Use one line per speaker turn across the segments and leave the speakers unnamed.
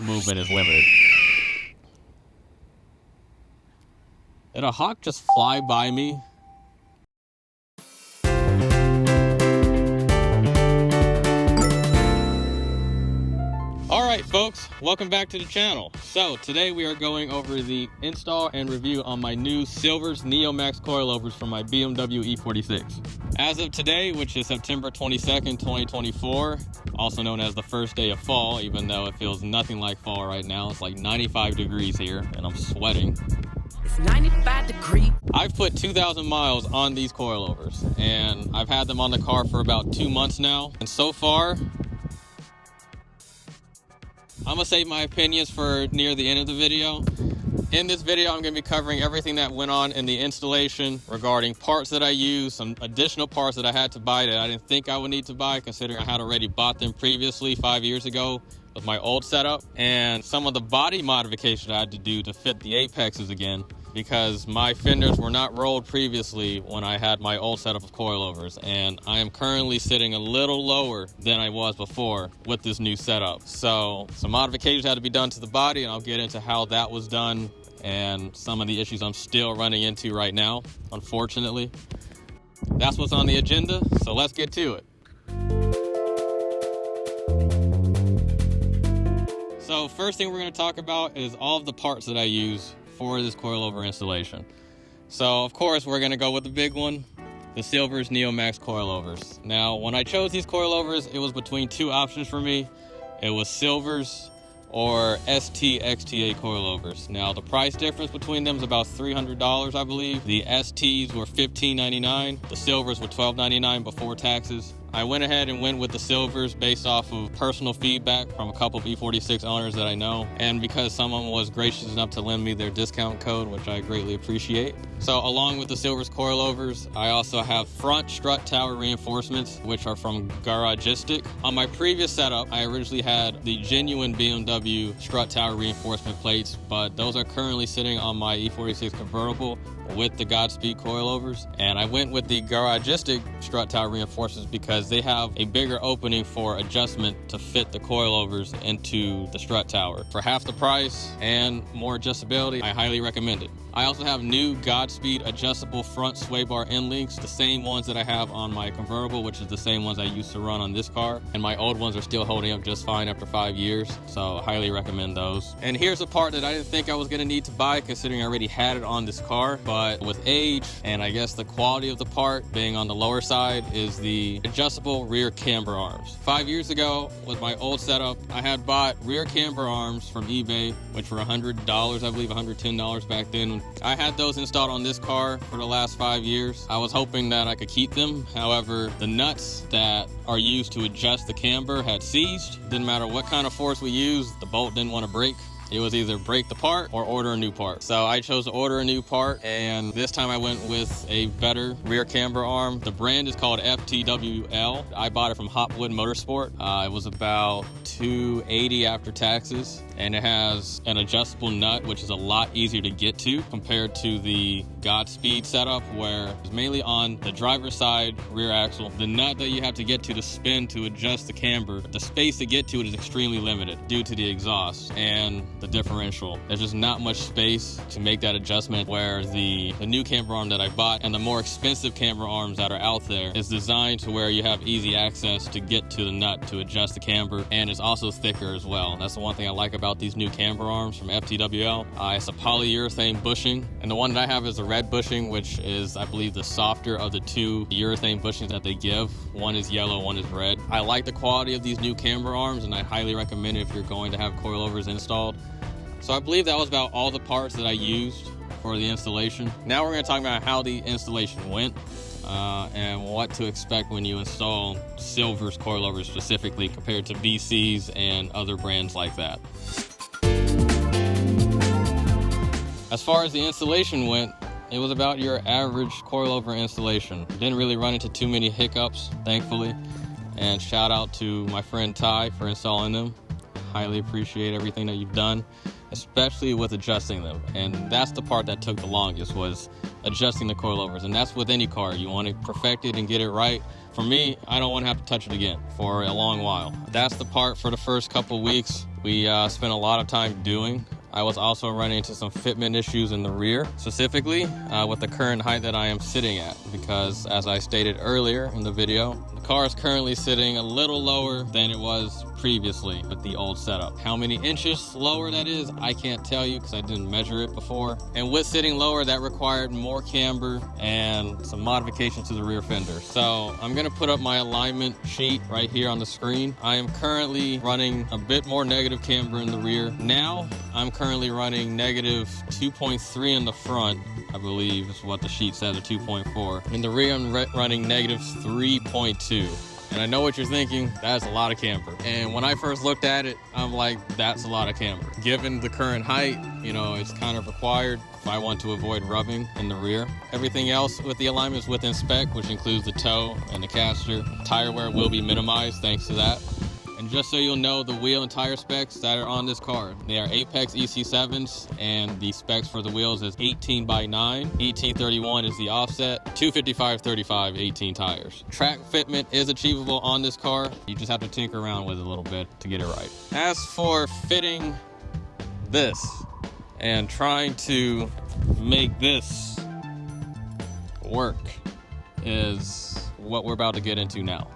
movement is limited. Did a hawk just fly by me? Alright folks, welcome back to the channel. So today we are going over the install and review on my new Silvers NEOMAX Coilovers from my BMW E46. As of today, which is September 22nd, 2024, also known as the first day of fall, even though it feels nothing like fall right now. It's like 95 degrees here and I'm sweating.
It's 95 degrees.
I've put 2,000 miles on these coilovers and I've had them on the car for about 2 months now. And so far, I'm gonna save my opinions for near the end of the video. In this video, I'm gonna be covering everything that went on in the installation regarding parts that I used, some additional parts that I had to buy that I didn't think I would need to buy considering I had already bought them previously 5 years ago with my old setup, and some of the body modification I had to do to fit the apexes again because my fenders were not rolled previously when I had my old setup of coilovers, and I am currently sitting a little lower than I was before with this new setup. So some modifications had to be done to the body, and I'll get into how that was done and some of the issues I'm still running into right now, unfortunately. That's what's on the agenda, so let's get to it. So first thing we're going to talk about is all of the parts that I use for this coilover installation. So of course we're going to go with the big one, the Silvers NEOMAX Coilovers. Now when I chose these coilovers, it was between two options for me. It was Silvers or ST XTA coilovers. Now the price difference between them is about $300, I believe. The STs were $15.99, the Silvers were $12.99 before taxes. I went ahead and went with the Silvers based off of personal feedback from a couple of E46 owners that I know, and because someone was gracious enough to lend me their discount code, which I greatly appreciate. So along with the Silvers coilovers, I also have front strut tower reinforcements, which are from Garagistic. On my previous setup, I originally had the genuine BMW strut tower reinforcement plates, but those are currently sitting on my E46 convertible with the Godspeed coilovers, and I went with the Garagistic strut tower reinforcements because they have a bigger opening for adjustment to fit the coilovers into the strut tower. For half the price and more adjustability, I highly recommend it. I also have new Godspeed adjustable front sway bar end links, the same ones that I have on my convertible, which is the same ones I used to run on this car, and my old ones are still holding up just fine after 5 years, so I highly recommend those. And here's a part that I didn't think I was going to need to buy considering I already had it on this car, but with age and I guess the quality of the part being on the lower side is the adjustable rear camber arms. 5 years ago with my old setup, I had bought rear camber arms from eBay, which were $100, I believe $110 back then. I had those installed on this car for the last 5 years. I was hoping that I could keep them. However, the nuts that are used to adjust the camber had seized. Didn't matter what kind of force we used, the bolt didn't want to break. It was either break the part or order a new part. So I chose to order a new part, and this time I went with a better rear camber arm. The brand is called FTWL. I bought it from Hotwood Motorsport. It was about $280 after taxes, and it has an adjustable nut, which is a lot easier to get to compared to the Godspeed setup, where it's mainly on the driver's side rear axle. The nut that you have to get to spin to adjust the camber, the space to get to it is extremely limited due to the exhaust and the differential. There's just not much space to make that adjustment, where the new camber arm that I bought and the more expensive camber arms that are out there is designed to where you have easy access to get to the nut to adjust the camber, and it's also thicker as well. That's the one thing I like about these new camber arms from FTWL. It's a polyurethane bushing, and the one that I have is a red bushing, which is, I believe, the softer of the two urethane bushings that they give. One is yellow, one is red. I like the quality of these new camber arms, and I highly recommend it if you're going to have coilovers installed. So I believe that was about all the parts that I used for the installation. Now we're going to talk about how the installation went and what to expect when you install Silvers coilovers specifically compared to BCs and other brands like that. As far as the installation went, it was about your average coilover installation. Didn't really run into too many hiccups, thankfully. And shout out to my friend Ty for installing them. Highly appreciate everything that you've done, especially with adjusting them. And that's the part that took the longest, was adjusting the coilovers. And that's with any car. You want to perfect it and get it right from for me, I don't want to have to touch it again for a long while. That's the part for the first couple weeks we spent a lot of time doing. I was also running into some fitment issues in the rear, specifically with the current height that I am sitting at, because as I stated earlier in the video, the car is currently sitting a little lower than it was previously with the old setup. How many inches lower that is, I can't tell you because I didn't measure it before. And with sitting lower, that required more camber and some modification to the rear fender. So I'm gonna put up my alignment sheet right here on the screen. I am currently running a bit more negative camber in the rear. Now, I'm currently running negative 2.3 in the front, I believe is what the sheet says, or 2.4. In the rear, I'm running negative 3.2. And I know what you're thinking, that's a lot of camber. And when I first looked at it, I'm like, that's a lot of camber. Given the current height, you know, it's kind of required if I want to avoid rubbing in the rear. Everything else with the alignment is within spec, which includes the toe and the caster. Tire wear will be minimized thanks to that. And just so you'll know, the wheel and tire specs that are on this car, they are Apex EC7s, and the specs for the wheels is 18x9, ET31 is the offset, 255/35 18 tires. Track fitment is achievable on this car. You just have to tinker around with it a little bit to get it right. As for fitting this and trying to make this work is what we're about to get into now.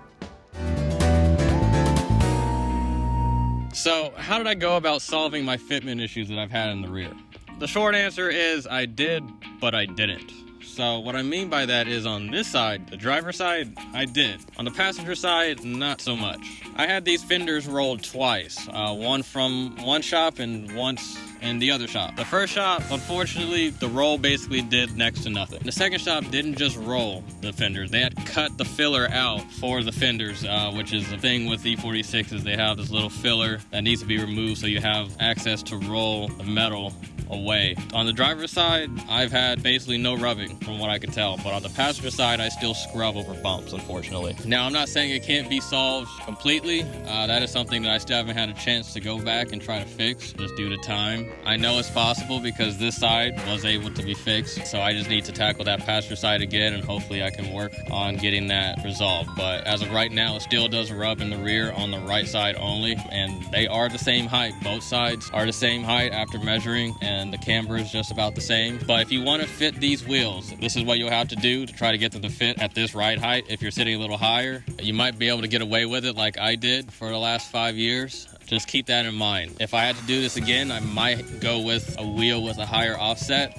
So how did I go about solving my fitment issues that I've had in the rear? The short answer is I did, but I didn't. So what I mean by that is on this side, the driver's side, I did. On the passenger side, not so much. I had these fenders rolled twice, one from one shop and once in the other shop. The first shop, unfortunately, the roll basically did next to nothing. The second shop didn't just roll the fenders, they had cut the filler out for the fenders, which is the thing with E46s. They have this little filler that needs to be removed so you have access to roll the metal away. On the driver's side, I've had basically no rubbing from what I can tell, but on the passenger side, I still scrub over bumps, unfortunately. Now, I'm not saying it can't be solved completely. That is something that I still haven't had a chance to go back and try to fix just due to time. I know it's possible because this side was able to be fixed, so I just need to tackle that passenger side again, and hopefully I can work on getting that resolved. But as of right now, it still does rub in the rear on the right side only, and they are the same height. Both sides are the same height after measuring, and the camber is just about the same. But if you want to fit these wheels, this is what you'll have to do to try to get them to fit at this ride height. If you're sitting a little higher, you might be able to get away with it like I did for the last 5 years. Just keep that in mind. If I had to do this again, I might go with a wheel with a higher offset.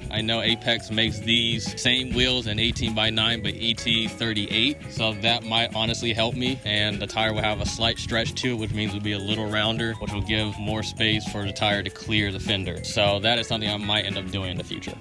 I know Apex makes these same wheels in 18x9 but ET38, so that might honestly help me, and the tire will have a slight stretch to it, which means it'll be a little rounder, which will give more space for the tire to clear the fender. So that is something I might end up doing in the future.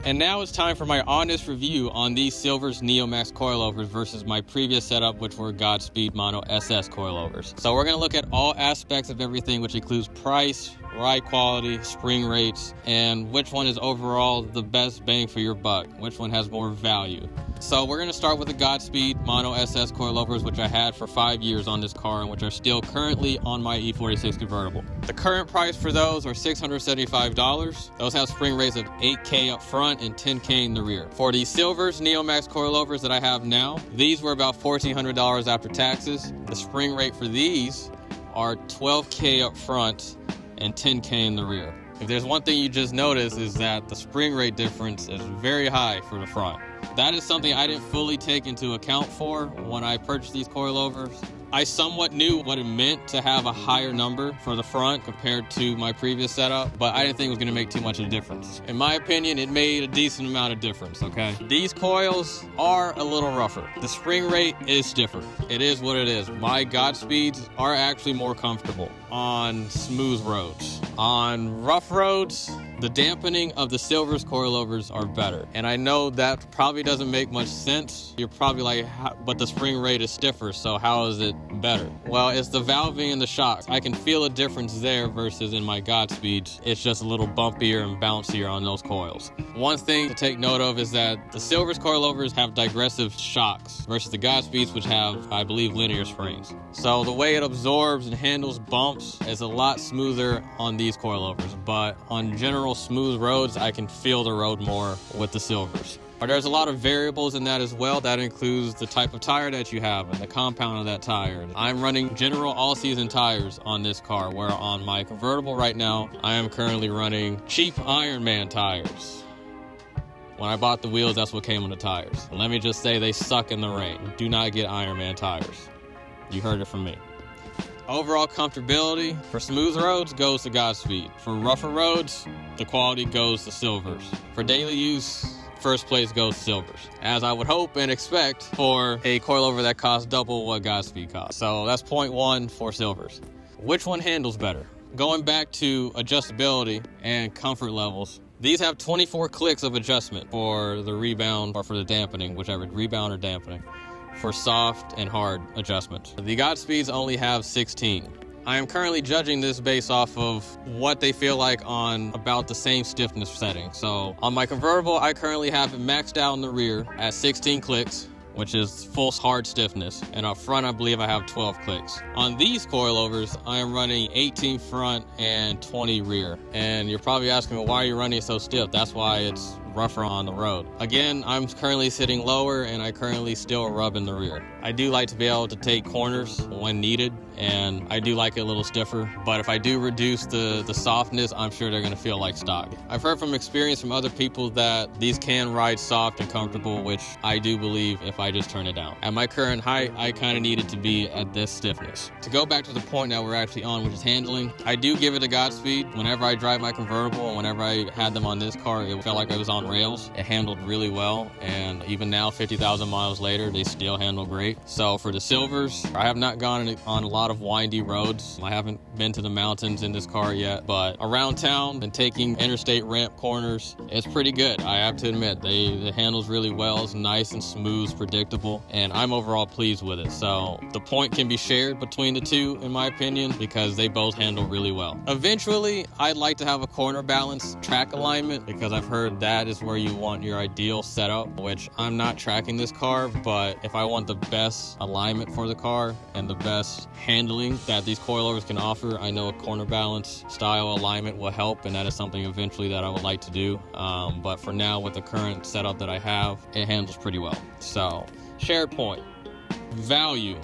And now it's time for my honest review on these Silvers NEOMAX coilovers versus my previous setup, which were Godspeed Mono SS coilovers. So we're gonna look at all aspects of everything, which includes price, ride quality, spring rates, and which one is overall the best bang for your buck, which one has more value. So we're gonna start with the Godspeed Mono SS coilovers, which I had for 5 years on this car and which are still currently on my E46 convertible. The current price for those are $675. Those have spring rates of 8K up front and 10K in the rear. For the Silvers NEOMAX coilovers that I have now, these were about $1,400 after taxes. The spring rate for these are 12K up front and 10K in the rear. If there's one thing you just noticed is that the spring rate difference is very high for the front. That is something I didn't fully take into account for when I purchased these coilovers. I somewhat knew what it meant to have a higher number for the front compared to my previous setup, but I didn't think it was going to make too much of a difference. In my opinion, it made a decent amount of difference, okay? These coils are a little rougher. The spring rate is stiffer. It is what it is. My Godspeeds are actually more comfortable on smooth roads. On rough roads, the dampening of the Silvers coilovers are better. And I know that probably doesn't make much sense. You're probably like, but the spring rate is stiffer, so how is it better? Well, it's the valving and the shocks. I can feel a difference there versus in my Godspeeds. It's just a little bumpier and bouncier on those coils. One thing to take note of is that the Silvers coilovers have digressive shocks versus the Godspeeds, which have, I believe, linear springs. So the way it absorbs and handles bumps is a lot smoother on these coilovers, but on general smooth roads, I can feel the road more with the Silvers. But there's a lot of variables in that as well. That includes the type of tire that you have and the compound of that tire. I'm running general all-season tires on this car, where on my convertible right now, I am currently running cheap Ironman tires. When I bought the wheels, that's what came on the tires. Let me just say they suck in the rain. Do not get Ironman tires. You heard it from me. Overall comfortability for smooth roads goes to Godspeed. For rougher roads, the quality goes to Silvers. For daily use, first place goes to Silvers, as I would hope and expect for a coilover that costs double what Godspeed costs. So that's point one for Silvers. Which one handles better? Going back to adjustability and comfort levels, these have 24 clicks of adjustment for the rebound or for the dampening, whichever, rebound or dampening, for soft and hard adjustments. The Godspeeds only have 16. I am currently judging this based off of what they feel like on about the same stiffness setting. So on my convertible, I currently have it maxed out in the rear at 16 clicks, which is full hard stiffness. And up front, I believe I have 12 clicks. On these coilovers, I am running 18 front and 20 rear. And you're probably asking me, why are you running so stiff? That's why it's rougher on the road. Again, I'm currently sitting lower and I currently still rub in the rear. I do like to be able to take corners when needed, and I do like it a little stiffer, but if I do reduce the softness, I'm sure they're gonna feel like stock. I've heard from experience from other people that these can ride soft and comfortable, which I do believe if I just turn it down. At my current height, I kind of need it to be at this stiffness. To go back to the point that we're actually on, which is handling, I do give it a Godspeed. Whenever I drive my convertible and whenever I had them on this car, it felt like I was on rails. It handled really well, and even now, 50,000 miles later, they still handle great. So for the Silvers, I have not gone on a lot of windy roads. I haven't been to the mountains in this car yet, but around town and taking interstate ramp corners, it's pretty good. I have to admit, it handles really well. It's nice and smooth, predictable, and I'm overall pleased with it. So the point can be shared between the two, in my opinion, because they both handle really well. Eventually, I'd like to have a corner balance track alignment, because I've heard that is where you want your ideal setup, which I'm not tracking this car, but if I want the best alignment for the car and the best handling that these coilovers can offer, I know a corner balance style alignment will help, and that is something eventually that I would like to do. But for now, with the current setup that I have, it handles pretty well. So, shared point. Value.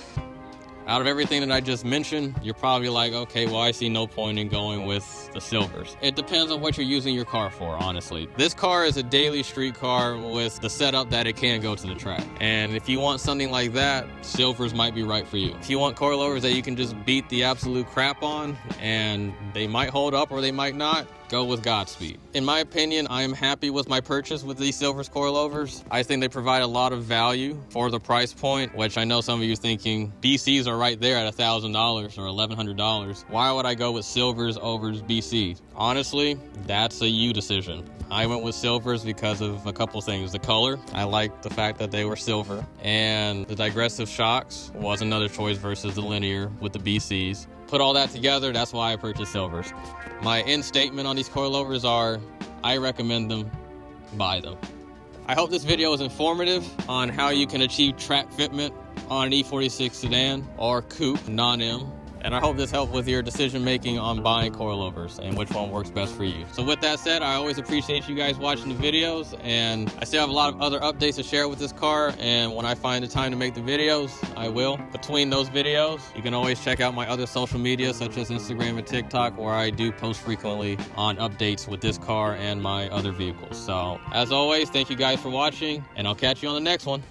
Out of everything that I just mentioned, you're probably like, okay, well, I see no point in going with the Silvers. It depends on what you're using your car for, honestly. This car is a daily street car with the setup that it can go to the track. And if you want something like that, Silvers might be right for you. If you want coilovers that you can just beat the absolute crap on, and they might hold up or they might not, go with Godspeed. In my opinion, I am happy with my purchase with these Silvers coilovers. I think they provide a lot of value for the price point, which I know some of you thinking BCs are right there at $1,000 or $1,100. Why would I go with Silvers over BCs? Honestly, that's a you decision. I went with Silvers because of a couple things. The color, I like the fact that they were silver, and the digressive shocks was another choice versus the linear with the BCs. Put all that together, that's why I purchased Silvers. My end statement on these coilovers are, I recommend them, buy them. I hope this video is informative on how you can achieve track fitment on an E46 sedan or coupe non-M. And I hope this helped with your decision making on buying coilovers and which one works best for you. So with that said, I always appreciate you guys watching the videos, and I still have a lot of other updates to share with this car, and when I find the time to make the videos, I will. Between those videos, you can always check out my other social media such as Instagram and TikTok, where I do post frequently on updates with this car and my other vehicles. So as always, thank you guys for watching, and I'll catch you on the next one.